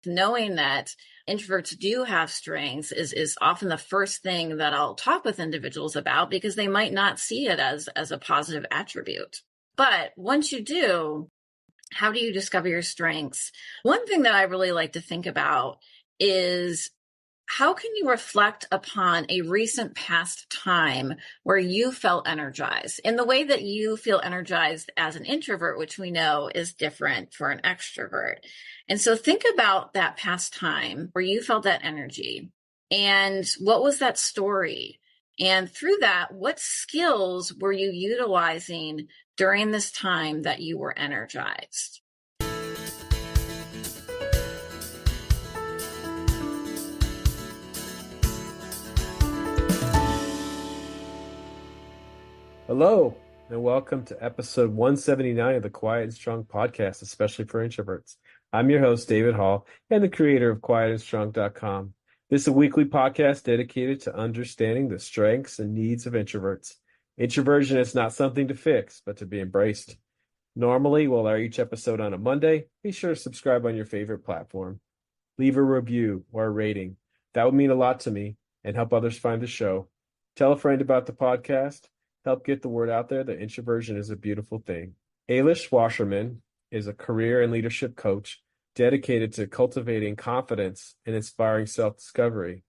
knowing that introverts do have strengths is often the first thing that I'll talk with individuals about, because they might not see it as a positive attribute. But once you do, how do you discover your strengths? One thing that I really like to think about is, how can you reflect upon a recent past time where you felt energized in the way that you feel energized as an introvert, which we know is different for an extrovert? And so think about that past time where you felt that energy, and what was that story? And through that, what skills were you utilizing during this time that you were energized? Hello, and welcome to episode 179 of the Quiet and Strong podcast, especially for introverts. I'm your host, David Hall, and the creator of quietandstrong.com. This is a weekly podcast dedicated to understanding the strengths and needs of introverts. Introversion is not something to fix, but to be embraced. Normally, we'll air each episode on a Monday. Be sure to subscribe on your favorite platform. Leave a review or a rating. That would mean a lot to me and help others find the show. Tell a friend about the podcast. Help get the word out there that introversion is a beautiful thing. Eilis Wasserman is a career and leadership coach dedicated to cultivating confidence and inspiring self-discovery.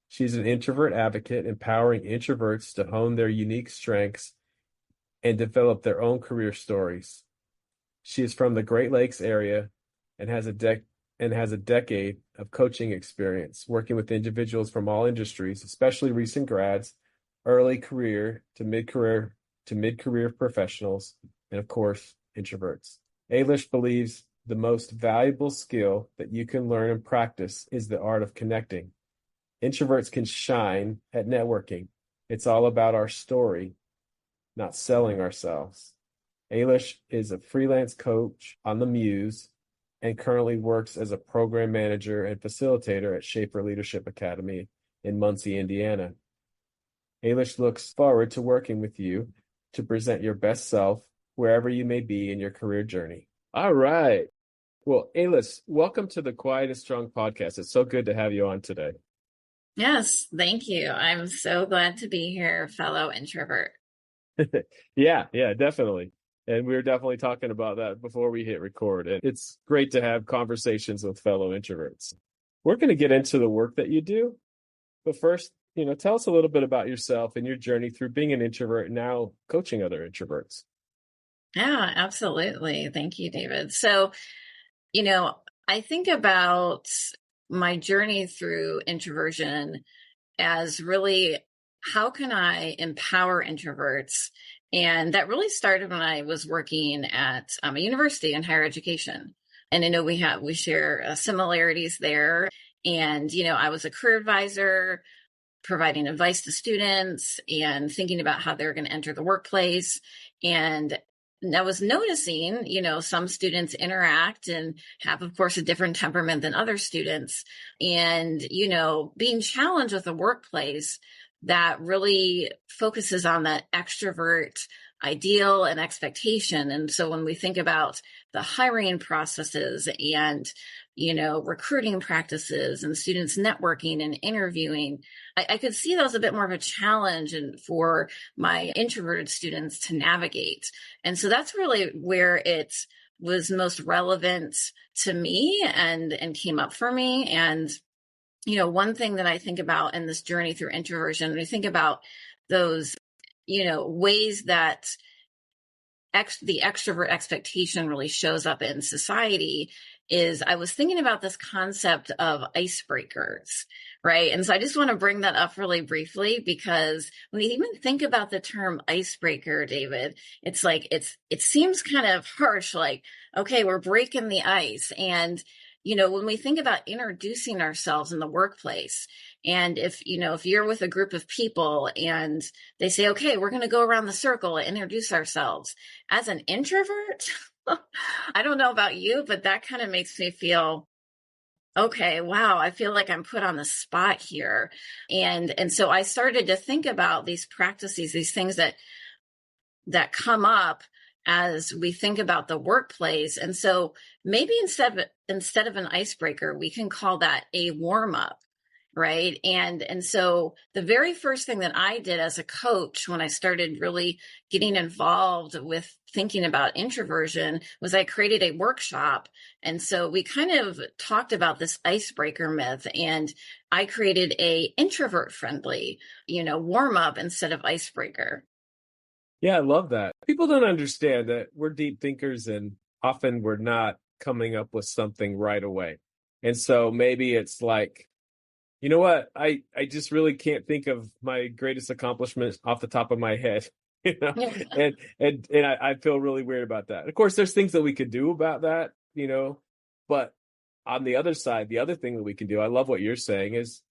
She's an introvert advocate, empowering introverts to hone their unique strengths and develop their own career stories. She is from the Great Lakes area and has a decade of coaching experience working with individuals from all industries, especially recent grads, early career to mid-career professionals, and of course, introverts. Eilis believes the most valuable skill that you can learn and practice is the art of connecting. Introverts can shine at networking. It's all about our story, not selling ourselves. Eilis is a freelance coach on the Muse and currently works as a program manager and facilitator at Shaper Leadership Academy in Muncie, Indiana. Eilis looks forward to working with you to present your best self wherever you may be in your career journey. All right. Well, Eilis, welcome to the Quiet and Strong podcast. It's so good to have you on today. Yes, thank you. I'm so glad to be here, fellow introvert. Yeah, definitely. And we were definitely talking about that before we hit record. And it's great to have conversations with fellow introverts. We're going to get into the work that you do. But first, tell us a little bit about yourself and your journey through being an introvert and now coaching other introverts. Yeah, absolutely. Thank you, David. So, I think about my journey through introversion as really, how can I empower introverts? And that really started when I was working at a university in higher education. And I know we share similarities there. And, I was a career advisor, providing advice to students and thinking about how they're going to enter the workplace. And I was noticing, some students interact and have, of course, a different temperament than other students. And, being challenged with a workplace that really focuses on that extrovert ideal and expectation. And so when we think about the hiring processes and, recruiting practices and students networking and interviewing, I could see that was a bit more of a challenge and for my introverted students to navigate. And so that's really where it was most relevant to me and came up for me. And, one thing that I think about in this journey through introversion, when I think about those, ways that the extrovert expectation really shows up in society, is I was thinking about this concept of icebreakers, right? And so I just want to bring that up really briefly, because when you even think about the term icebreaker, David, it's like, it seems kind of harsh, like, okay, we're breaking the ice. And, when we think about introducing ourselves in the workplace, and if you're with a group of people and they say, okay, we're going to go around the circle and introduce ourselves, as an introvert, I don't know about you, but that kind of makes me feel, okay, wow, I feel like I'm put on the spot here. And so I started to think about these practices, these things that come up as we think about the workplace. And so maybe instead of an icebreaker, we can call that a warm up. Right. And so the very first thing that I did as a coach when I started really getting involved with thinking about introversion was I created a workshop. And so we kind of talked about this icebreaker myth, and I created a introvert-friendly, warm up instead of icebreaker. Yeah, I love that. People don't understand that we're deep thinkers and often we're not coming up with something right away. And so maybe it's like, you know what? I just really can't think of my greatest accomplishments off the top of my head. You know, Yeah. and I feel really weird about that. Of course, there's things that we could do about that, but on the other side, the other thing that we can do, I love what you're saying, is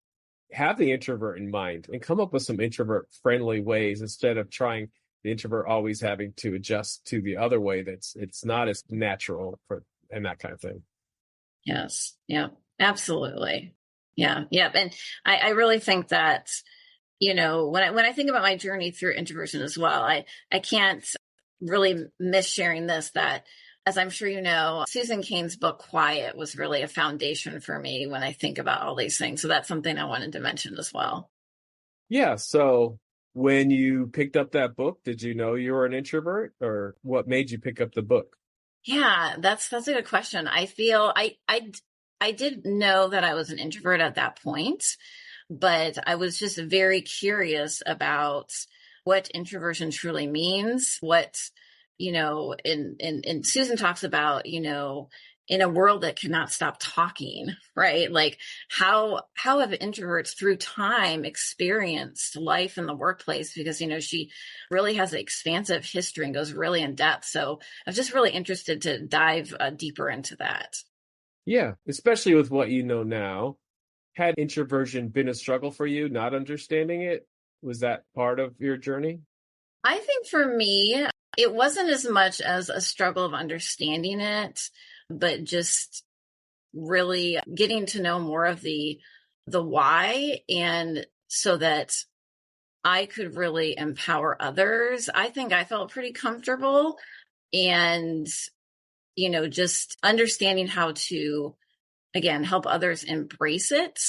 have the introvert in mind and come up with some introvert friendly ways instead of trying the introvert always having to adjust to the other way it's not as natural for and that kind of thing. Yes. Yeah, absolutely. Yeah. Yep. And I really think that, when I think about my journey through introversion as well, I can't really miss sharing this, that as I'm sure you know, Susan Cain's book, Quiet, was really a foundation for me when I think about all these things. So that's something I wanted to mention as well. Yeah. So when you picked up that book, did you know you were an introvert, or what made you pick up the book? Yeah, that's a good question. I feel I did know that I was an introvert at that point, but I was just very curious about what introversion truly means. What, and Susan talks about, in a world that cannot stop talking, right? Like how have introverts through time experienced life in the workplace? Because, she really has an expansive history and goes really in depth. So I was just really interested to dive deeper into that. Yeah, especially with what you know now. Had introversion been a struggle for you, not understanding it? Was that part of your journey? I think for me, it wasn't as much as a struggle of understanding it, but just really getting to know more of the why, and so that I could really empower others. I think I felt pretty comfortable, and just understanding how to, again, help others embrace it.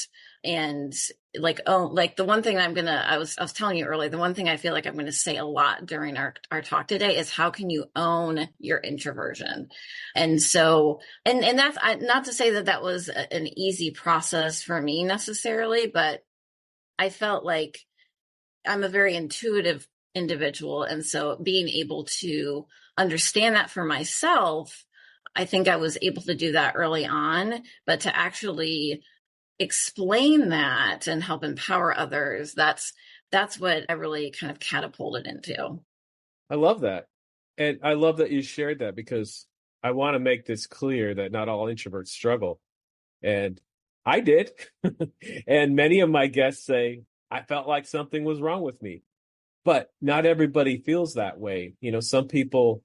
And like the one thing I was telling you earlier, the one thing I feel like I'm going to say a lot during our talk today is, how can you own your introversion? And so, and that's not to say that that was an easy process for me necessarily, but I felt like I'm a very intuitive individual. And so being able to understand that for myself, I think I was able to do that early on, but to actually explain that and help empower others, that's what I really kind of catapulted into. I love that. And I love that you shared that, because I want to make this clear that not all introverts struggle. And I did. And many of my guests say, I felt like something was wrong with me. But not everybody feels that way. Some people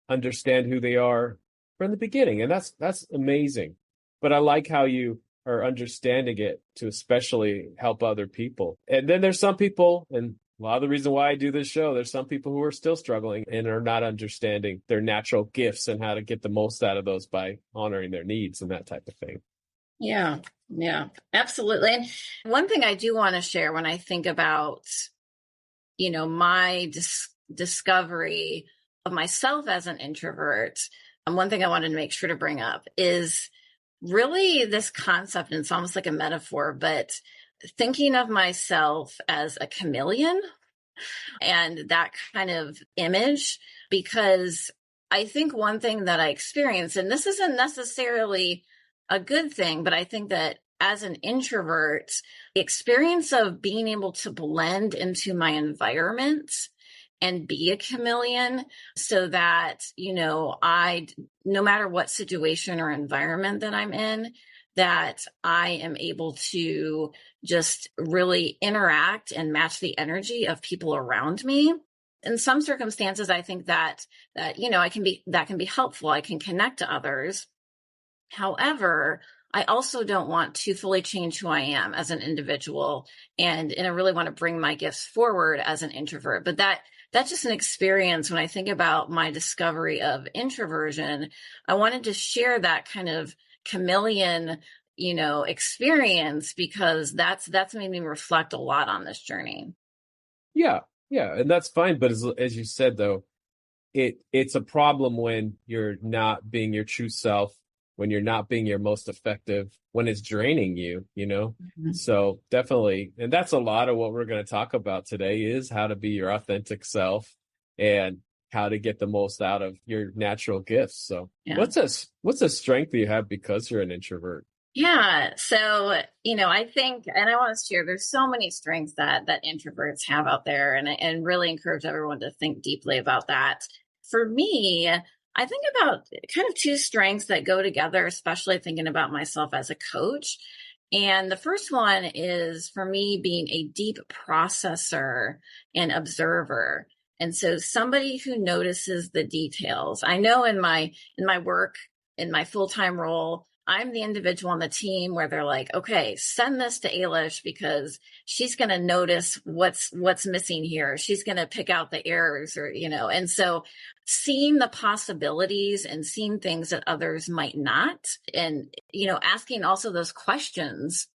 understand who they are from the beginning, and that's amazing. But I like how you are understanding it to especially help other people. And then there's some people, and a lot of the reason why I do this show, there's some people who are still struggling and are not understanding their natural gifts and how to get the most out of those by honoring their needs and that type of thing. Yeah, yeah, absolutely. And one thing I do want to share when I think about, my discovery of myself as an introvert, and one thing I wanted to make sure to bring up is really this concept, and it's almost like a metaphor, but thinking of myself as a chameleon and that kind of image, because I think one thing that I experienced, and this isn't necessarily a good thing, but I think that as an introvert, the experience of being able to blend into my environment and be a chameleon, so that, no matter what situation or environment that I'm in, that I am able to just really interact and match the energy of people around me. In some circumstances, I think that that can be helpful. I can connect to others. However, I also don't want to fully change who I am as an individual, and I really want to bring my gifts forward as an introvert. But that that's just an experience. When I think about my discovery of introversion, I wanted to share that kind of chameleon, experience, because that's made me reflect a lot on this journey. Yeah, yeah, and that's fine. But as you said, though, it's a problem when you're not being your true self, when you're not being your most effective, when it's draining you, you know? Mhm. So definitely, and that's a lot of what we're going to talk about today is how to be your authentic self and how to get the most out of your natural gifts. So Yeah. what's a strength that you have because you're an introvert? Yeah. So, I think, and I want to share, there's so many strengths that introverts have out there, and really encourage everyone to think deeply about that. For me, I think about kind of two strengths that go together, especially thinking about myself as a coach. And the first one is for me being a deep processor and observer. And so somebody who notices the details. I know in my work, in my full-time role, I'm the individual on the team where they're like, okay, send this to Eilis because she's going to notice what's missing here. She's going to pick out the errors, and so seeing the possibilities and seeing things that others might not, and, asking also those questions,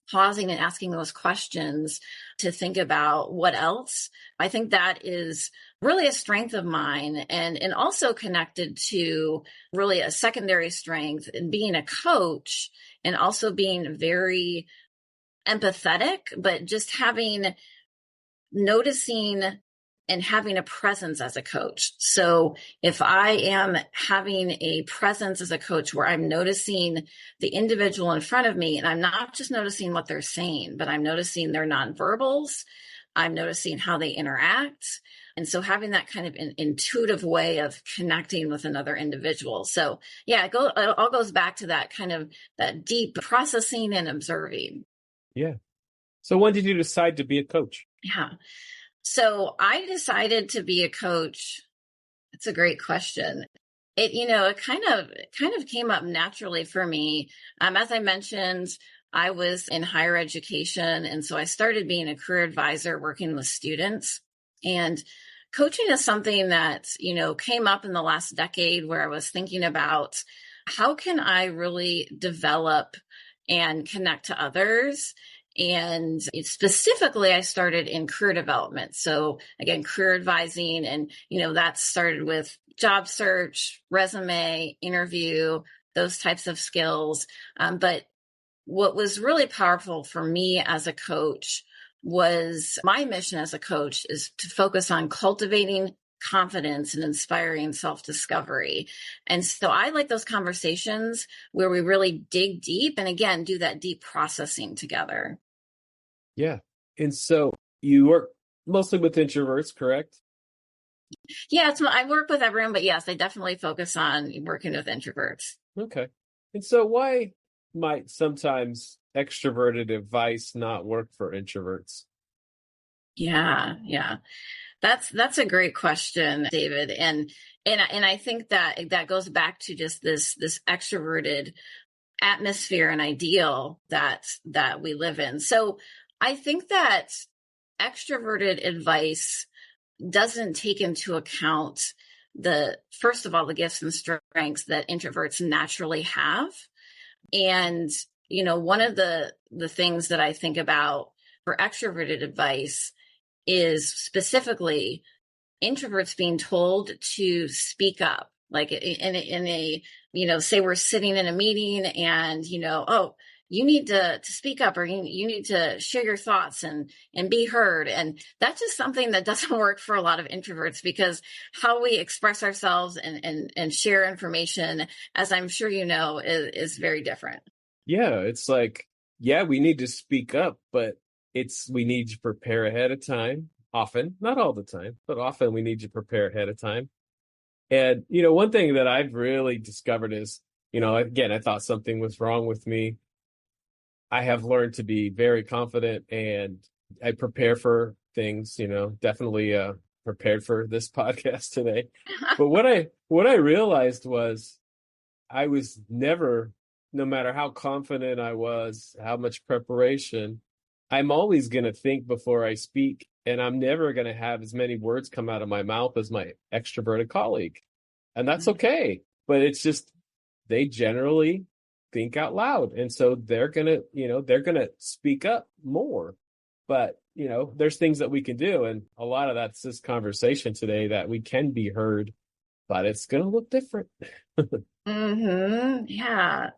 pausing and asking those questions to think about what else. I think that is really a strength of mine, and also connected to really a secondary strength in being a coach, and also being very empathetic, but just noticing and having a presence as a coach. So if I am having a presence as a coach where I'm noticing the individual in front of me, and I'm not just noticing what they're saying, but I'm noticing their nonverbals, I'm noticing how they interact. And so having that kind of intuitive way of connecting with another individual. So yeah, it all goes back to that kind of that deep processing and observing. Yeah. So when did you decide to be a coach? Yeah. So I decided to be a coach. It's a great question. It kind of came up naturally for me. As I mentioned, I was in higher education, and so I started being a career advisor working with students. And coaching is something that, came up in the last decade, where I was thinking about how can I really develop and connect to others. And specifically, I started in career development. So again, career advising, and, that started with job search, resume, interview, those types of skills. But what was really powerful for me as a coach was my mission as a coach is to focus on cultivating confidence and inspiring self-discovery. And so I like those conversations where we really dig deep and, again, do that deep processing together. Yeah. And so you work mostly with introverts, correct? Yeah, I work with everyone, but yes, I definitely focus on working with introverts. Okay. And so why might sometimes extroverted advice not work for introverts? Yeah. That's a great question, David. And I think that goes back to just this extroverted atmosphere and ideal that we live in. So I think that extroverted advice doesn't take into account first of all, the gifts and strengths that introverts naturally have. And, one of the things that I think about for extroverted advice is specifically introverts being told to speak up, like in a say we're sitting in a meeting, and oh, you need to speak up, or you need to share your thoughts and be heard. And that's just something that doesn't work for a lot of introverts, because how we express ourselves and share information, as I'm sure is very different. Yeah, it's like, yeah, we need to speak up, but we need to prepare ahead of time. Often, not all the time, but often we need to prepare ahead of time. And, one thing that I've really discovered is, again, I thought something was wrong with me. I have learned to be very confident and I prepare for things, definitely prepared for this podcast today. But what I realized was I was never, no matter how confident I was, how much preparation, I'm always going to think before I speak, and I'm never going to have as many words come out of my mouth as my extroverted colleague. And that's okay. But it's just they generally think out loud. And so they're going to speak up more. But, there's things that we can do. And a lot of that's this conversation today that we can be heard, but it's going to look different. Yeah.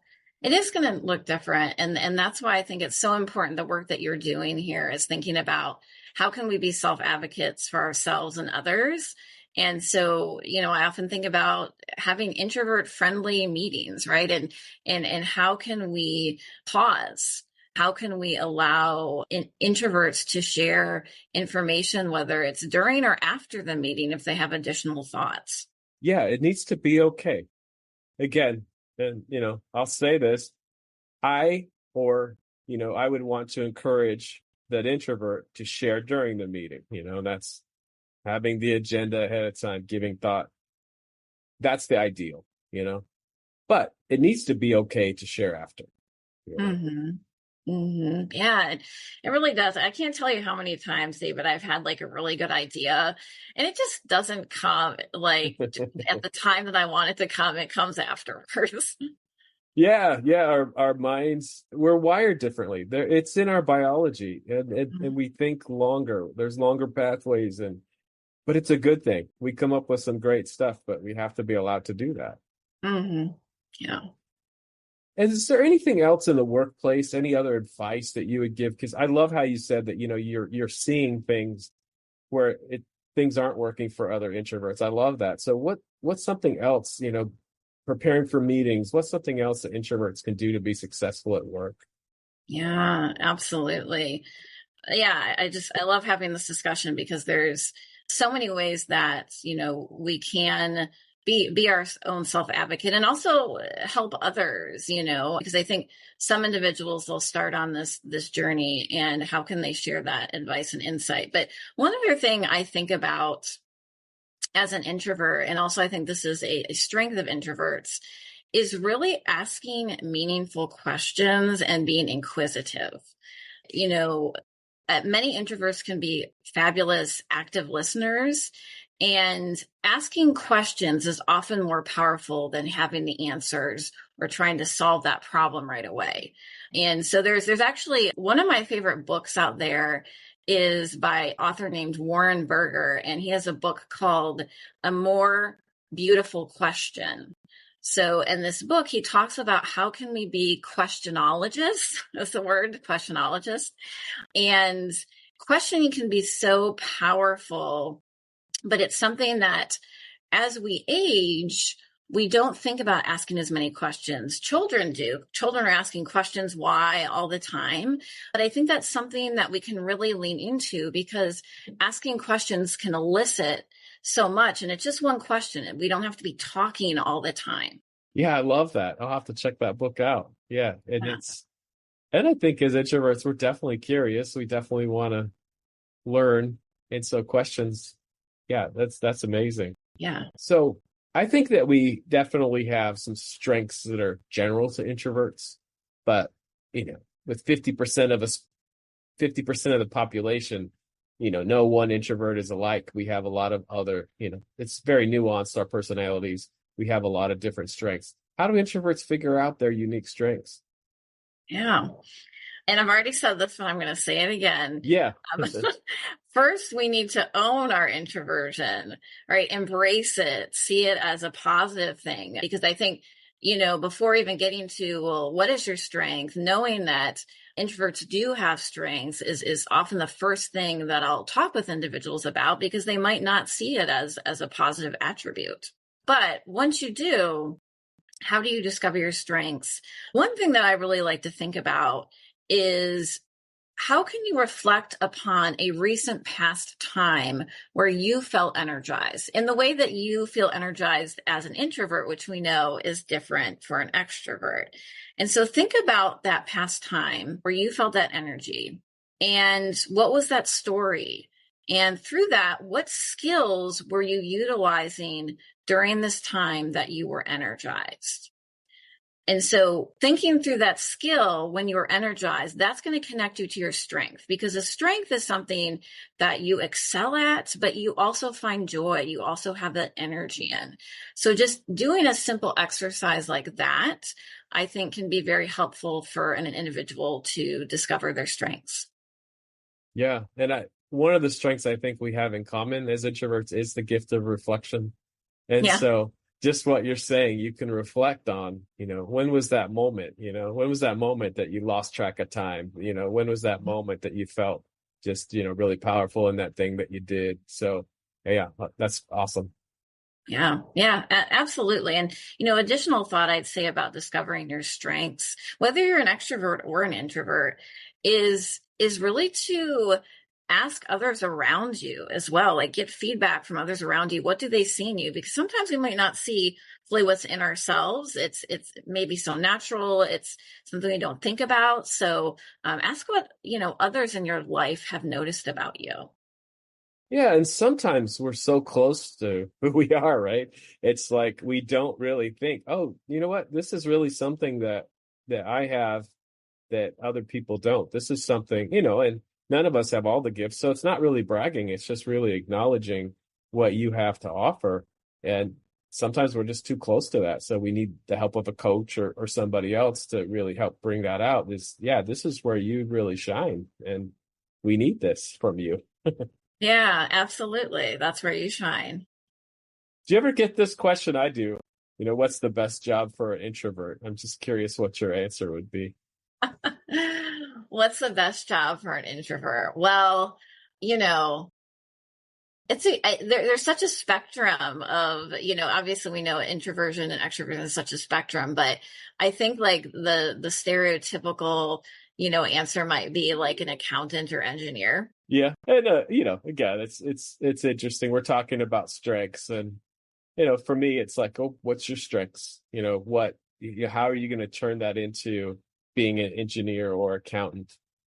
It is going to look different. And that's why I think it's so important. The work that you're doing here is thinking about how can we be self-advocates for ourselves and others. And so, I often think about having introvert-friendly meetings, right? And how can we pause? How can we allow introverts to share information, whether it's during or after the meeting, if they have additional thoughts? Yeah, it needs to be okay. Again, and I'll say this, I would want to encourage that introvert to share during the meeting. That's having the agenda ahead of time, giving thought. That's the ideal. But it needs to be okay to share after. Yeah, it really does. I can't tell you how many times, David, I've had like a really good idea and it just doesn't come like at the time that I want it to come. It comes afterwards. Yeah. Our minds, we're wired differently. It's in our biology, and we think longer. There's longer pathways, but it's a good thing. We come up with some great stuff, but we have to be allowed to do that. Yeah. And is there anything else in the workplace, any other advice that you would give? Because I love how you said that, you're seeing things where things aren't working for other introverts. I love that. So what's something else, preparing for meetings, what's something else that introverts can do to be successful at work? Yeah, absolutely. Yeah, I love having this discussion because there's so many ways that, we can be our own self-advocate and also help others, because I think some individuals, they'll start on this journey and how can they share that advice and insight. But one other thing I think about as an introvert, and also I think this is a strength of introverts, is really asking meaningful questions and being inquisitive. You know, Many introverts can be fabulous active listeners, and asking questions is often more powerful than having the answers or trying to solve that problem right away. And so there's actually one of my favorite books out there is by author named Warren Berger, and he has a book called A More Beautiful Question. So in this book, he talks about how can we be questionologists, that's the word, questionologist. And questioning can be so powerful, but it's something that as we age, we don't think about asking as many questions. Children do. Children are asking questions why all the time. But I think that's something that we can really lean into because asking questions can elicit so much. And it's just one question. And we don't have to be talking all the time. Yeah, I love that. I'll have to check that book out. Yeah. Yeah. And I think as introverts, we're definitely curious. We definitely want to learn. And so questions, yeah, that's amazing. Yeah. So I think that we definitely have some strengths that are general to introverts, but with 50% of us, 50% of the population, no one introvert is alike. We have a lot of other, it's very nuanced, our personalities. We have a lot of different strengths. How do introverts figure out their unique strengths? Yeah. And I've already said this, but I'm going to say it again. Yeah. First, we need to own our introversion, right? Embrace it, see it as a positive thing. Because I think, before even getting to, well, what is your strength? Knowing that introverts do have strengths is often the first thing that I'll talk with individuals about because they might not see it as a positive attribute. But once you do, how do you discover your strengths? One thing that I really like to think about is how can you reflect upon a recent past time where you felt energized in the way that you feel energized as an introvert, which we know is different for an extrovert. And so think about that past time where you felt that energy and what was that story? And through that, what skills were you utilizing during this time that you were energized? And so thinking through that skill when you're energized, that's going to connect you to your strength, because a strength is something that you excel at, but you also find joy. You also have that energy in. So just doing a simple exercise like that, I think can be very helpful for an individual to discover their strengths. Yeah. And one of the strengths I think we have in common as introverts is the gift of reflection. And Yeah. so just what you're saying, you can reflect on, when was that moment? When was that moment that you lost track of time? When was that moment that you felt just, really powerful in that thing that you did? So yeah, that's awesome. Yeah, yeah, absolutely. And, additional thought I'd say about discovering your strengths, whether you're an extrovert or an introvert, is really to ask others around you as well, like get feedback from others around you. What do they see in you? Because sometimes we might not see fully what's in ourselves. It's maybe so natural. It's something we don't think about. So ask what, others in your life have noticed about you. Yeah, and sometimes we're so close to who we are, right? It's like we don't really think, oh, you know what? This is really something that I have that other people don't. This is something, and none of us have all the gifts. So it's not really bragging. It's just really acknowledging what you have to offer. And sometimes we're just too close to that. So we need the help of a coach or somebody else to really help bring that out. This is where you really shine. And we need this from you. Yeah, absolutely. That's where you shine. Do you ever get this question? I do. What's the best job for an introvert? I'm just curious what your answer would be. What's the best job for an introvert? Well, you know, there's such a spectrum of, obviously we know introversion and extroversion is such a spectrum, but I think like the stereotypical, answer might be like an accountant or engineer. Yeah, and again, it's interesting. We're talking about strengths, and for me, it's like, oh, what's your strengths? How are you going to turn that into being an engineer or accountant?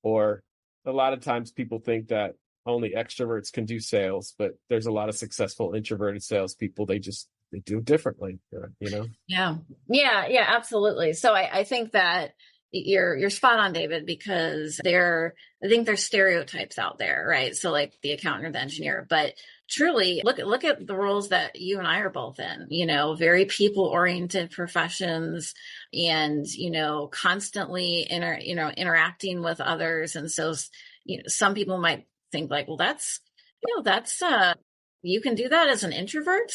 Or a lot of times people think that only extroverts can do sales, but there's a lot of successful introverted salespeople. They do it differently, Yeah. Yeah. Yeah, absolutely. So I think that you're spot on, David, because I think there's stereotypes out there, right? So like the accountant or the engineer, but truly look at the roles that you and I are both in, very people oriented professions and, constantly interacting with others. And so, some people might think like, well, that's you can do that as an introvert.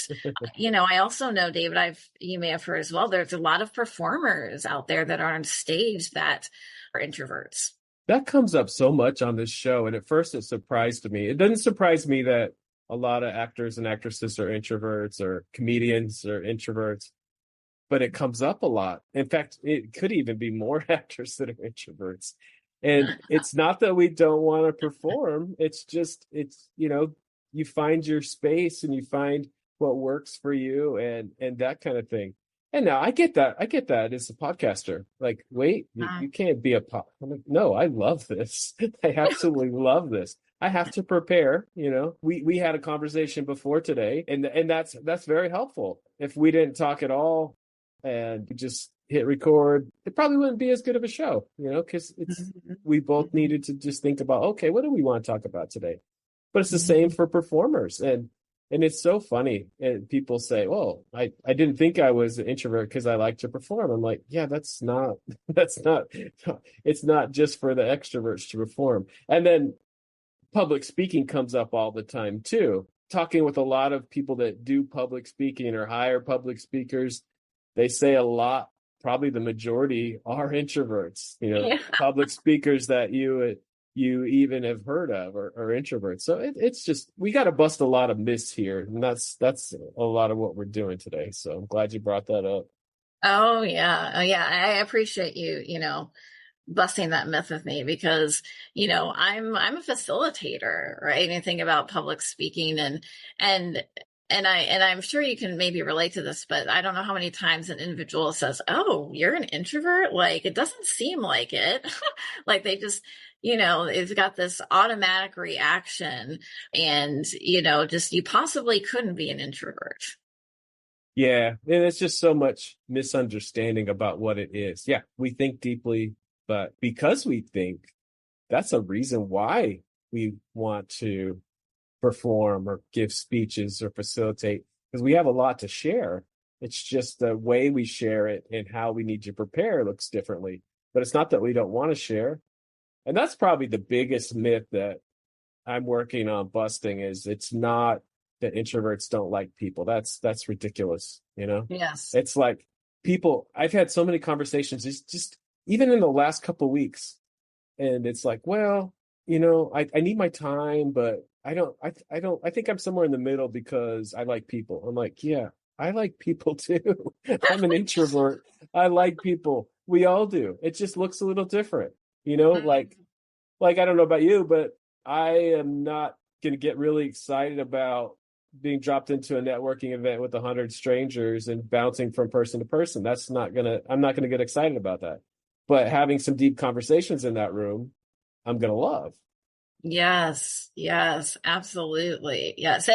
I also know, David, you may have heard as well, there's a lot of performers out there that are on stage that are introverts. That comes up so much on this show, and at first it surprised me. It doesn't surprise me that a lot of actors and actresses are introverts or comedians are introverts, but it comes up a lot. In fact, it could even be more actors that are introverts. And it's not that we don't want to perform. It's just, you find your space and you find what works for you and that kind of thing. And now I get that. I get that as a podcaster. Like, wait, you can't be I'm like, no, I love this. I absolutely love this. I have to prepare, We had a conversation before today, and that's very helpful. If we didn't talk at all and just hit record, it probably wouldn't be as good of a show, because we both needed to just think about, okay, what do we want to talk about today? But it's the same for performers. And it's so funny. And people say, well, I didn't think I was an introvert because I like to perform. I'm like, yeah, that's not, it's not just for the extroverts to perform. And then public speaking comes up all the time too. Talking with a lot of people that do public speaking or hire public speakers, they say a lot, probably the majority are introverts, Yeah. public speakers that you even have heard of are introverts. So it's just, we got to bust a lot of myths here. And that's a lot of what we're doing today. So I'm glad you brought that up. Oh yeah. Oh yeah. I appreciate you, busting that myth with me because, I'm a facilitator, right? Anything about public speaking and I'm sure you can maybe relate to this, but I don't know how many times an individual says, "Oh, you're an introvert?" Like it doesn't seem like it. Like they just, it's got this automatic reaction and, just you possibly couldn't be an introvert. Yeah, and it's just so much misunderstanding about what it is. Yeah, we think deeply, but because we think, that's a reason why we want to perform or give speeches or facilitate, because we have a lot to share. It's just the way we share it and how we need to prepare looks differently. But it's not that we don't want to share. And that's probably the biggest myth that I'm working on busting is it's not that introverts don't like people. That's ridiculous, you know? Yes. It's like people I've had so many conversations just even in the last couple of weeks, and it's like, well, I need my time, but I think I'm somewhere in the middle because I like people. I'm like, yeah, I like people too. I'm an introvert. I like people. We all do. It just looks a little different, like I don't know about you, but I am not going to get really excited about being dropped into a networking event with 100 strangers and bouncing from person to person. I'm not going to get excited about that. But having some deep conversations in that room, I'm going to love. Yes, yes, absolutely. Yes.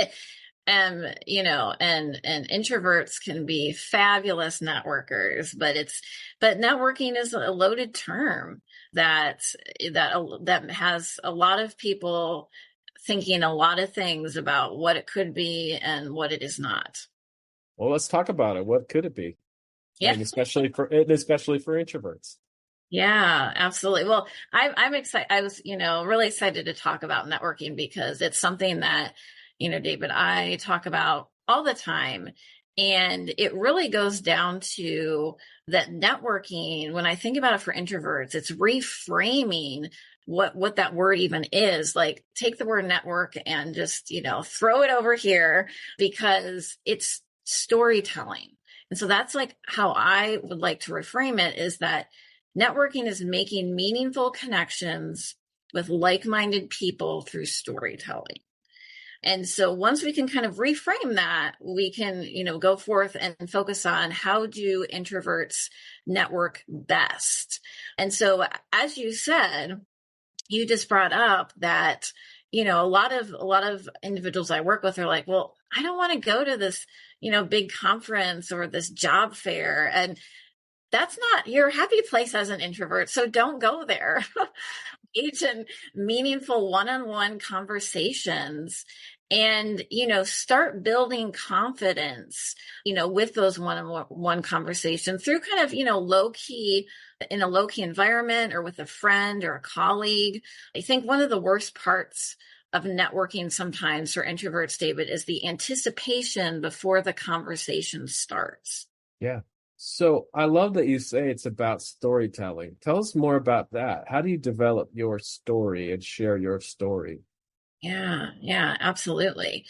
And introverts can be fabulous networkers, but networking is a loaded term that has a lot of people thinking a lot of things about what it could be and what it is not. Well, let's talk about it. What could it be? Yeah. Especially for introverts. Yeah, absolutely. Well, I'm excited. I was, really excited to talk about networking because it's something that, David, I talk about all the time. And it really goes down to that networking. When I think about it for introverts, it's reframing what that word even is. Like take the word network and just, throw it over here because it's storytelling. And so that's like how I would like to reframe it is that networking is making meaningful connections with like-minded people through storytelling. And so once we can kind of reframe that, we can, go forth and focus on how do introverts network best. And so as you said, you just brought up that, a lot of individuals I work with are like, well, I don't want to go to this, big conference or this job fair. And that's not your happy place as an introvert. So don't go there. Engage in meaningful one-on-one conversations and, start building confidence, with those one-on-one conversations through kind of, in a low key environment or with a friend or a colleague. I think one of the worst parts of networking sometimes for introverts, David, is the anticipation before the conversation starts. Yeah. So I love that you say it's about storytelling. Tell us more about that. How do you develop your story and share your story? Yeah, yeah, absolutely.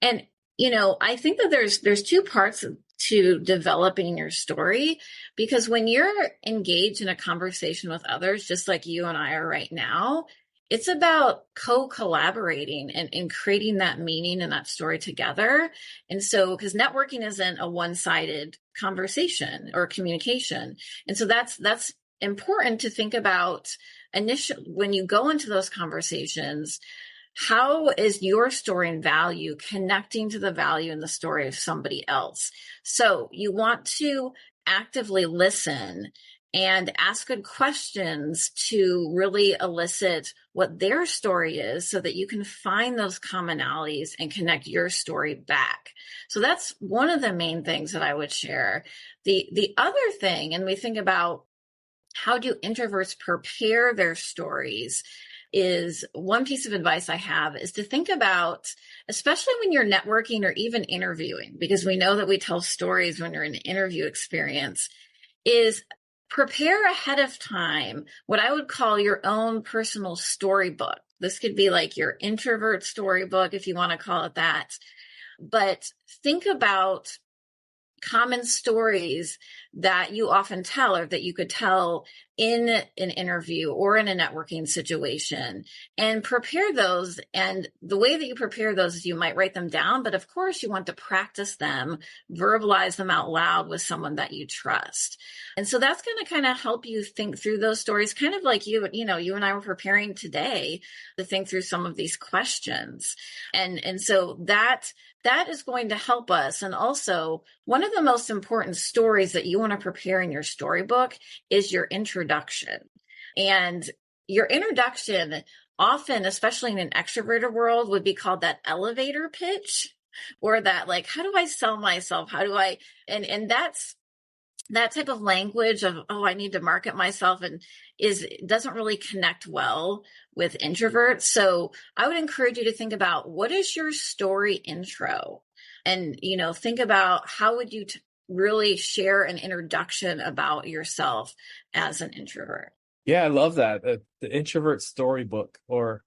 And I think that there's two parts to developing your story because when you're engaged in a conversation with others, just like you and I are right now, it's about co-collaborating and creating that meaning and that story together. And so, because networking isn't a one-sided conversation or communication. And so that's important to think about initially when you go into those conversations. How is your story and value connecting to the value and the story of somebody else? So you want to actively listen and ask good questions to really elicit what their story is so that you can find those commonalities and connect your story back. So that's one of the main things that I would share. The other thing, and we think about how do introverts prepare their stories, is one piece of advice I have is to think about, especially when you're networking or even interviewing, because we know that we tell stories when you're in an interview experience, is prepare ahead of time what I would call your own personal storybook. This could be like your introvert storybook, if you want to call it that. But think about common stories that you often tell or that you could tell in an interview or in a networking situation and prepare those. And the way that you prepare those is you might write them down, but of course you want to practice them, verbalize them out loud with someone that you trust. And so that's going to kind of help you think through those stories, kind of like you and I were preparing today to think through some of these questions. And so that that is going to help us. And also, one of the most important stories that you want to prepare in your storybook is your introduction. And your introduction, often, especially in an extroverted world, would be called that elevator pitch, or that, like, how do I sell myself? How do I, and that's that type of language of, oh, I need to market myself, and doesn't really connect well with introverts. So I would encourage you to think about, what is your story intro? And, think about, how would you really share an introduction about yourself as an introvert? Yeah, I love that. The introvert storybook, or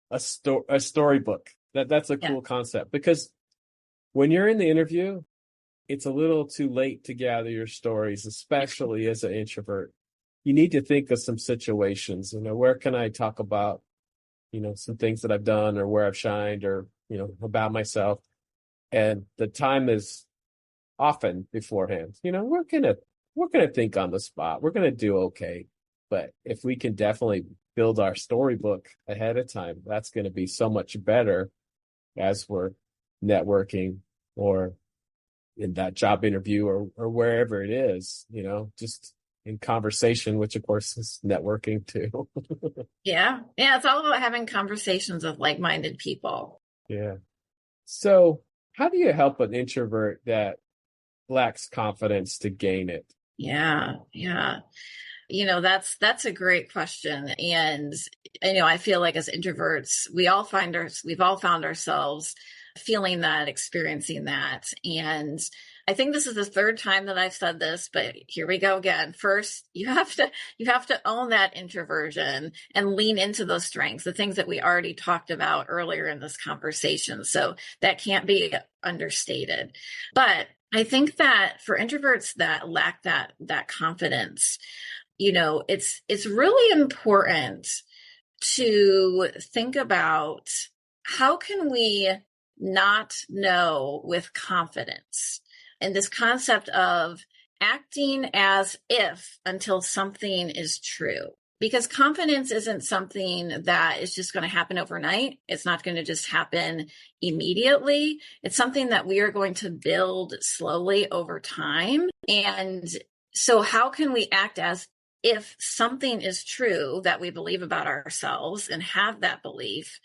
a storybook. That's a Yeah. cool concept, because when you're in the interview, it's a little too late to gather your stories, especially as an introvert. You need to think of some situations, where can I talk about, some things that I've done, or where I've shined, or, about myself. And the time is often beforehand. We're gonna think on the spot. We're gonna do okay. But if we can definitely build our storybook ahead of time, that's going to be so much better as we're networking, or in that job interview, or wherever it is, just in conversation, which of course is networking too. Yeah. Yeah. It's all about having conversations with like-minded people. Yeah. So how do you help an introvert that lacks confidence to gain it? Yeah. Yeah. That's a great question. And I feel like, as introverts, we've all found ourselves feeling that, experiencing that. And I think this is the third time that I've said this, but here we go again. First, you have to own that introversion and lean into those strengths, the things that we already talked about earlier in this conversation. So that can't be understated. But I think that for introverts that lack that confidence, it's really important to think about, how can we not know with confidence? And this concept of acting as if until something is true. Because confidence isn't something that is just going to happen overnight. It's not going to just happen immediately. It's something that we are going to build slowly over time. And so how can we act as if something is true that we believe about ourselves, and have that belief,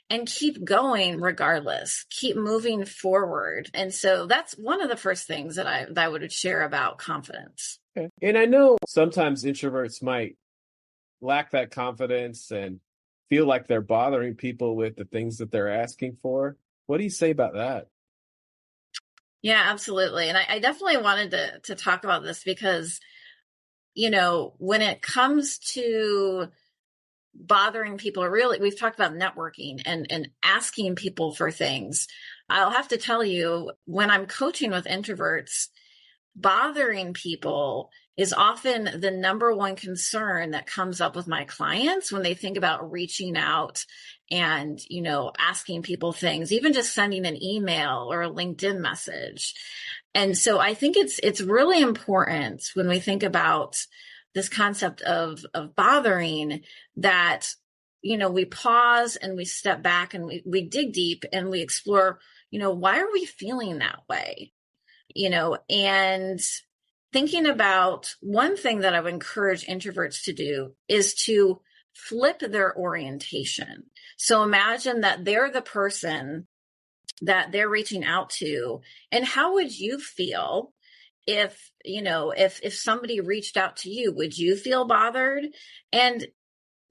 and keep going regardless, keep moving forward? And so that's one of the first things that I would share about confidence. Okay. And I know sometimes introverts might lack that confidence and feel like they're bothering people with the things that they're asking for. What do you say about that? Yeah, absolutely. And I definitely wanted to talk about this because, when it comes to bothering people, really, we've talked about networking and asking people for things. I'll have to tell you, when I'm coaching with introverts, bothering people is often the number one concern that comes up with my clients when they think about reaching out and, asking people things, even just sending an email or a LinkedIn message. And so I think it's really important, when we think about this concept of bothering, that, we pause and we step back and we dig deep and we explore, why are we feeling that way? And thinking about, one thing that I would encourage introverts to do is to flip their orientation. So imagine that they're the person that they're reaching out to. And how would you feel if somebody reached out to you? Would you feel bothered? And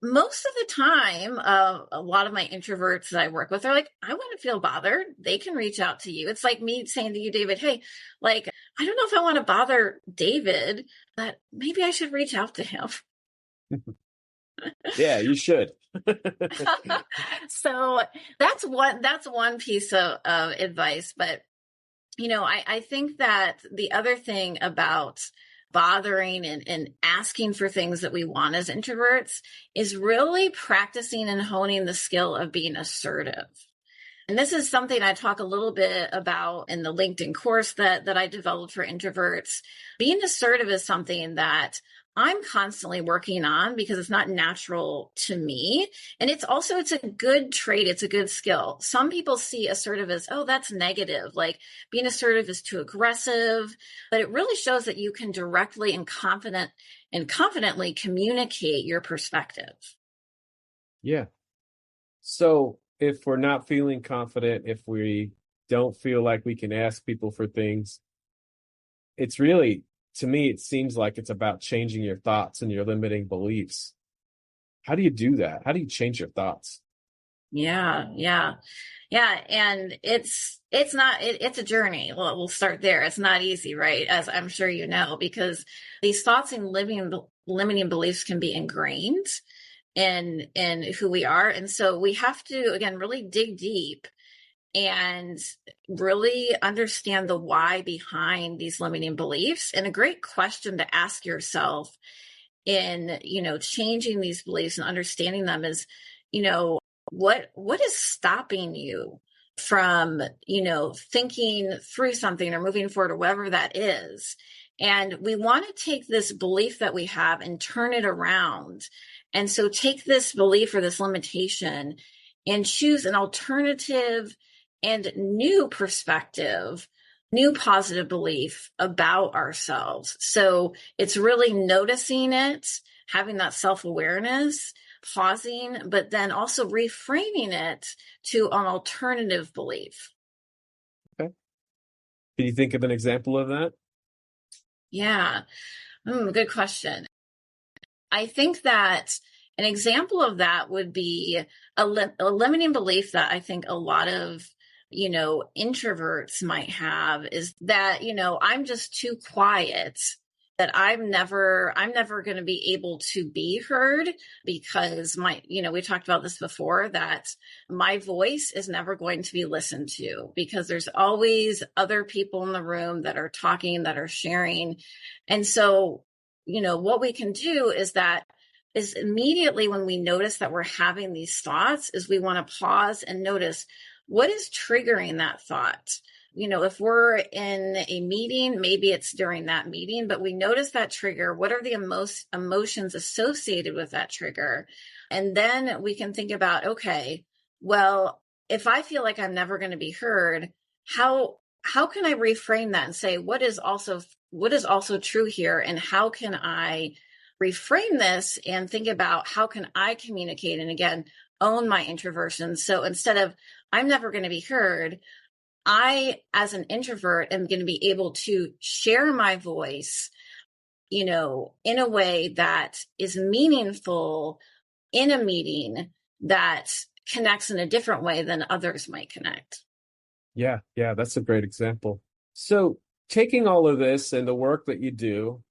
most of the time, a lot of my introverts that I work with are like, I wouldn't feel bothered. They can reach out to you. It's like me saying to you, David, hey, like, I don't know if I want to bother David, but maybe I should reach out to him. Yeah, you should. So that's one piece of advice. But, I think that the other thing about bothering and asking for things that we want as introverts is really practicing and honing the skill of being assertive. And this is something I talk a little bit about in the LinkedIn course that I developed for introverts. Being assertive is something that I'm constantly working on because it's not natural to me. And it's a good trait. It's a good skill. Some people see assertive as, oh, that's negative. Like being assertive is too aggressive, but it really shows that you can directly and confidently communicate your perspective. Yeah. So if we're not feeling confident, if we don't feel like we can ask people for things, it's really, to me, it seems like it's about changing your thoughts and your limiting beliefs. How do you do that? How do you change your thoughts? Yeah. And it's a journey. Well, we'll start there. It's not easy, right? As I'm sure you know, because these thoughts and limiting beliefs can be ingrained in who we are. And so we have to, again, really dig deep and really understand the why behind these limiting beliefs. And a great question to ask yourself in, changing these beliefs and understanding them is, what is stopping you from, thinking through something or moving forward or whatever that is. And we want to take this belief that we have and turn it around. And so take this belief or this limitation and choose an alternative and new perspective, new positive belief about ourselves. So it's really noticing it, having that self-awareness, pausing, but then also reframing it to an alternative belief. Okay. Can you think of an example of that? Yeah. Good question. I think that an example of that would be a limiting belief that I think a lot of, introverts might have is that, I'm just too quiet, that I'm never going to be able to be heard because we talked about this before, that my voice is never going to be listened to because there's always other people in the room that are talking, that are sharing. And so, what we can do is immediately when we notice that we're having these thoughts is we want to pause and notice what is triggering that thought. If we're in a meeting, maybe it's during that meeting, but we notice that trigger. What are the emotions associated with that trigger? And then we can think about, okay, well, if I feel like I'm never going to be heard, how can I reframe that and say, what is also true here? And how can I reframe this and think about how can I communicate and again, own my introversion. So instead of I'm never going to be heard, I, as an introvert, am going to be able to share my voice, in a way that is meaningful in a meeting that connects in a different way than others might connect. Yeah, that's a great example. So taking all of this and the work that you do,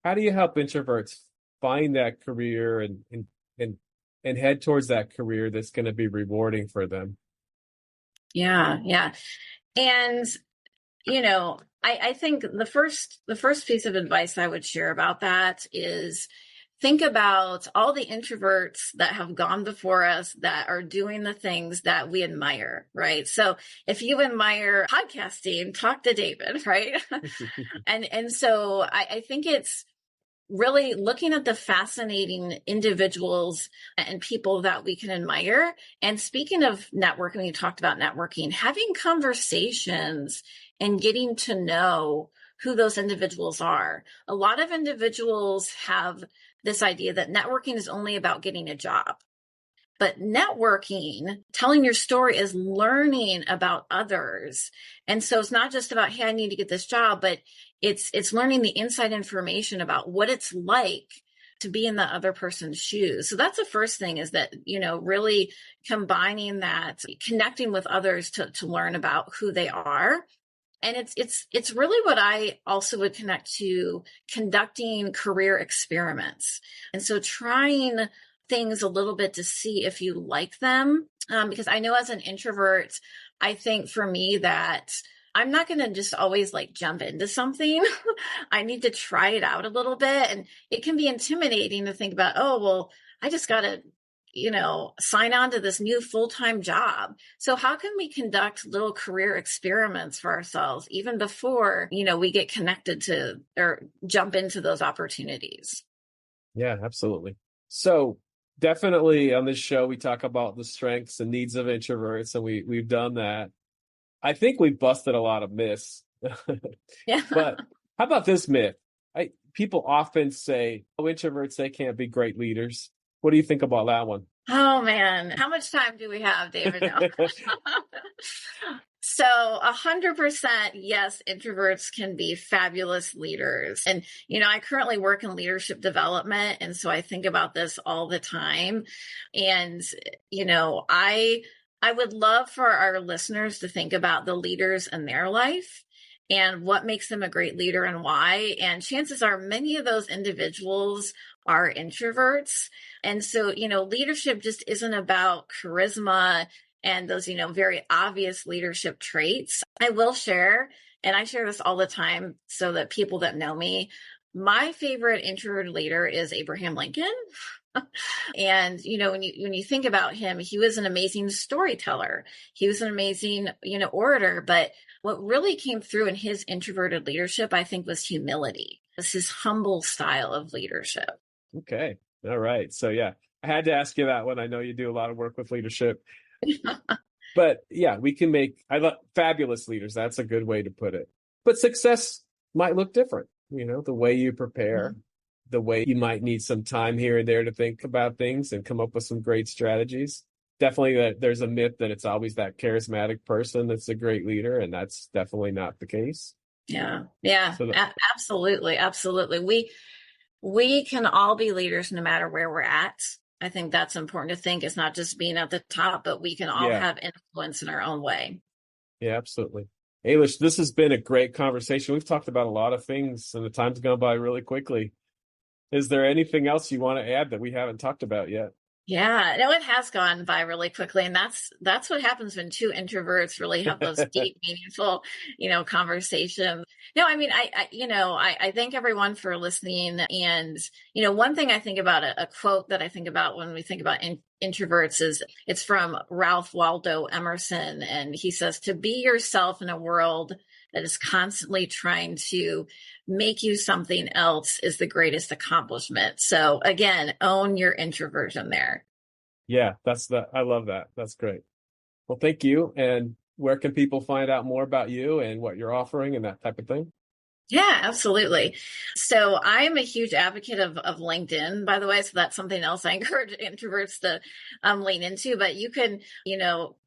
how do you help introverts find that career and head towards that career that's going to be rewarding for them? Yeah. And, I think the first piece of advice I would share about that is think about all the introverts that have gone before us that are doing the things that we admire, right? So if you admire podcasting, talk to David, right? and so I think it's really looking at the fascinating individuals and people that we can admire. And speaking of networking, we talked about networking, having conversations and getting to know who those individuals are. A lot of individuals have this idea that networking is only about getting a job. But networking, telling your story, is learning about others. And so it's not just about, hey, I need to get this job, but it's learning the inside information about what it's like to be in the other person's shoes. So that's the first thing, is that, really combining that, connecting with others to learn about who they are. And it's really what I also would connect to conducting career experiments. And so trying things a little bit to see if you like them. Because I know as an introvert, I think for me that I'm not going to just always jump into something. I need to try it out a little bit. And it can be intimidating to think about, oh, well, I just got to, sign on to this new full-time job. So how can we conduct little career experiments for ourselves even before, we get connected to or jump into those opportunities? Yeah, absolutely. So definitely on this show, we talk about the strengths and needs of introverts, and we've done that. I think we've busted a lot of myths. Yeah. But how about this myth? People often say, oh, introverts, they can't be great leaders. What do you think about that one? Oh man, how much time do we have, David? No. So 100%, yes, introverts can be fabulous leaders. And, I currently work in leadership development. And so I think about this all the time. And, I would love for our listeners to think about the leaders in their life and what makes them a great leader and why. And chances are many of those individuals are introverts. And so, leadership just isn't about charisma and those, very obvious leadership traits. I will share, and I share this all the time so that people that know me, my favorite introverted leader is Abraham Lincoln. And, when you think about him, he was an amazing storyteller. He was an amazing, orator. But what really came through in his introverted leadership, I think, was humility. It was his humble style of leadership. Okay. All right. So yeah, I had to ask you that one. I know you do a lot of work with leadership. But yeah, I love fabulous leaders. That's a good way to put it. But success might look different. The way you prepare, the way you might need some time here and there to think about things and come up with some great strategies. Definitely that there's a myth that it's always that charismatic person that's a great leader, and that's definitely not the case. Yeah. So Absolutely. Absolutely. We can all be leaders no matter where we're at. I think that's important to think. It's not just being at the top, but we can all yeah, have influence in our own way. yeah, absolutely. Eilis, this has been a great conversation. We've talked about a lot of things and the time's gone by really quickly. Is there anything else you want to add that we haven't talked about yet? Yeah, no, it has gone by really quickly, and that's what happens when two introverts really have those deep, meaningful, conversations. No, I mean, I thank everyone for listening, and one thing I think about a quote that I think about when we think about introverts is it's from Ralph Waldo Emerson, and he says, "To be yourself in a world that is constantly trying to make you something else is the greatest accomplishment." So again, own your introversion there. Yeah, I love that. That's great. Well, thank you. And where can people find out more about you and what you're offering and that type of thing? Yeah, absolutely. So I'm a huge advocate of LinkedIn, by the way. So that's something else I encourage introverts to lean into. But you can,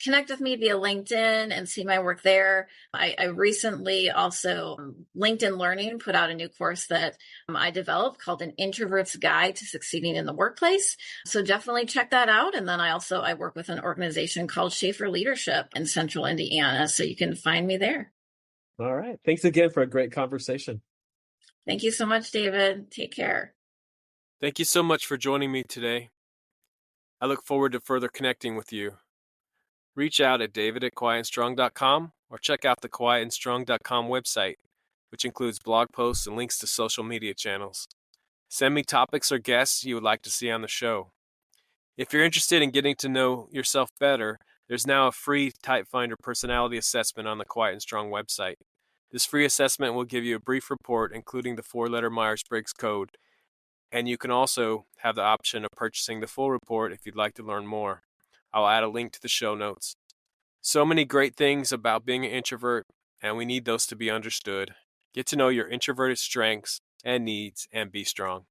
connect with me via LinkedIn and see my work there. I recently also, LinkedIn Learning put out a new course that I developed called An Introvert's Guide to Succeeding in the Workplace. So definitely check that out. And then I work with an organization called Schaefer Leadership in Central Indiana. So you can find me there. All right. Thanks again for a great conversation. Thank you so much, David. Take care. Thank you so much for joining me today. I look forward to further connecting with you. Reach out at david@quietandstrong.com or check out the quietandstrong.com website, which includes blog posts and links to social media channels. Send me topics or guests you would like to see on the show. If you're interested in getting to know yourself better, there's now a free Type Finder personality assessment on the Quiet and Strong website. This free assessment will give you a brief report, including the 4-letter Myers-Briggs code, and you can also have the option of purchasing the full report if you'd like to learn more. I'll add a link to the show notes. So many great things about being an introvert, and we need those to be understood. Get to know your introverted strengths and needs and be strong.